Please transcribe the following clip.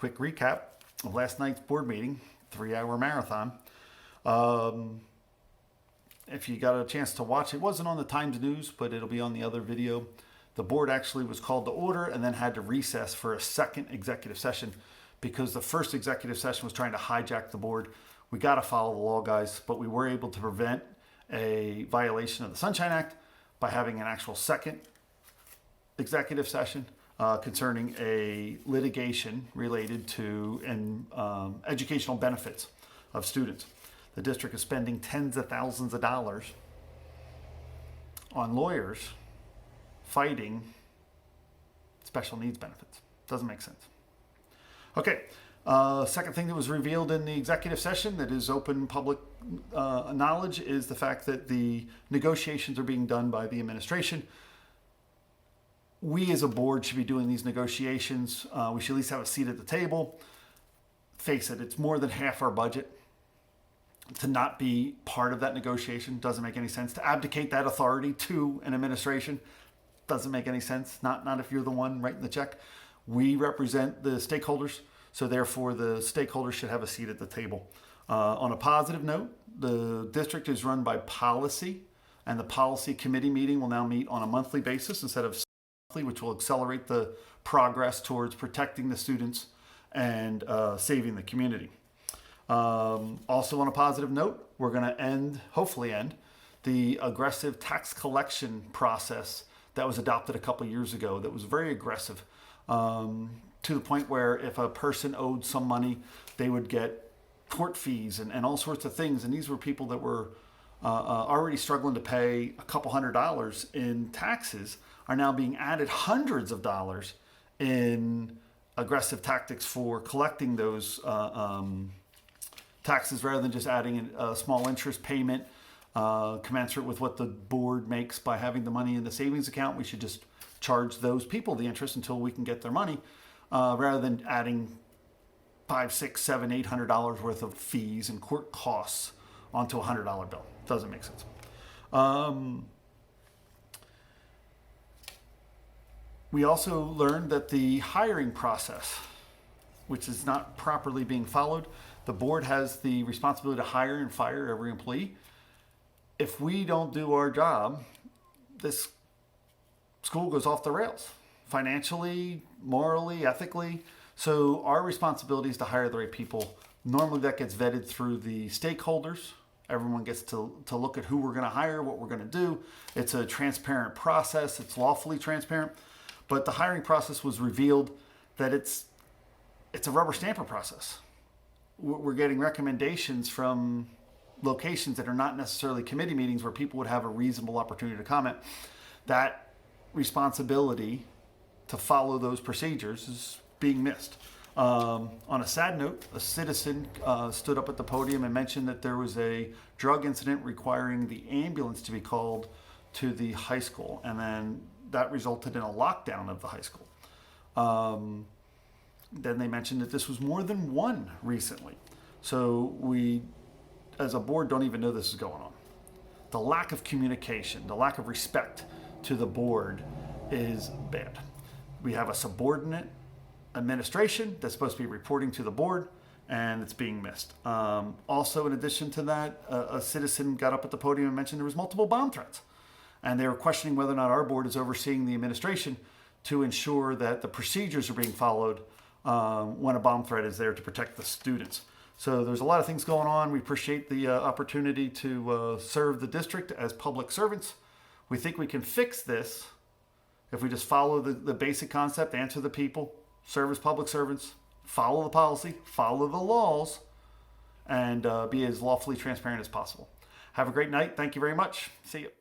quick recap of last night's board meeting, 3-hour marathon. If you got a chance to watch, it wasn't on the Times News, but it'll be on the other video. The board actually was called to order and then had to recess for a second executive session because the first executive session was trying to hijack the board. We got to follow the law, guys, but we were able to prevent a violation of the Sunshine Act by having an actual second executive session concerning a litigation related to educational benefits of students. The district is spending tens of thousands of dollars on lawyers fighting special needs benefits. Doesn't make sense. Okay, second thing that was revealed in the executive session that is open public knowledge is the fact that the negotiations are being done by the administration. We as a board should be doing these negotiations. We should at least have a seat at the table. Face it, it's more than half our budget. To not be part of that negotiation doesn't make any sense. To abdicate that authority to an administration doesn't make any sense. Not if you're the one writing the check. We represent the stakeholders, so therefore the stakeholders should have a seat at the table. On a positive note, the district is run by policy, and the policy committee meeting will now meet on a monthly basis instead of monthly, which will accelerate the progress towards protecting the students and saving the community. Also on a positive note, we're going to hopefully end the aggressive tax collection process that was adopted a couple of years ago that was very aggressive to the point where if a person owed some money, they would get court fees and all sorts of things. And these were people that were already struggling to pay a couple $100s in taxes are now being added hundreds of dollars in aggressive tactics for collecting those taxes rather than just adding a small interest payment commensurate with what the board makes by having the money in the savings account. We should just charge those people the interest until we can get their money rather than adding $500, $600, $700, $800 worth of fees and court costs onto a $100 bill. Doesn't make sense. We also learned that the hiring process, which is not properly being followed, the board has the responsibility to hire and fire every employee. If we don't do our job, this school goes off the rails, financially, morally, ethically. So our responsibility is to hire the right people. Normally that gets vetted through the stakeholders. Everyone gets to look at who we're going to hire, what we're going to do. It's a transparent process. It's lawfully transparent. But the hiring process was revealed that it's a rubber stamper process. We're getting recommendations from locations that are not necessarily committee meetings where people would have a reasonable opportunity to comment. That responsibility to follow those procedures is being missed. On a sad note, a citizen stood up at the podium and mentioned that there was a drug incident requiring the ambulance to be called to the high school, and then that resulted in a lockdown of the high school. Then they mentioned that this was more than one recently. So we, as a board, don't even know this is going on. The lack of communication, the lack of respect to the board is bad. We have a subordinate administration that's supposed to be reporting to the board, and it's being missed. Also, in addition to that, a citizen got up at the podium and mentioned there was multiple bomb threats. And they were questioning whether or not our board is overseeing the administration to ensure that the procedures are being followed when a bomb threat is there to protect the students. So there's a lot of things going on. We appreciate the opportunity to serve the district as public servants. We think we can fix this if we just follow the basic concept, answer the people, serve as public servants, follow the policy, follow the laws, and be as lawfully transparent as possible. Have a great night. Thank you very much. See you.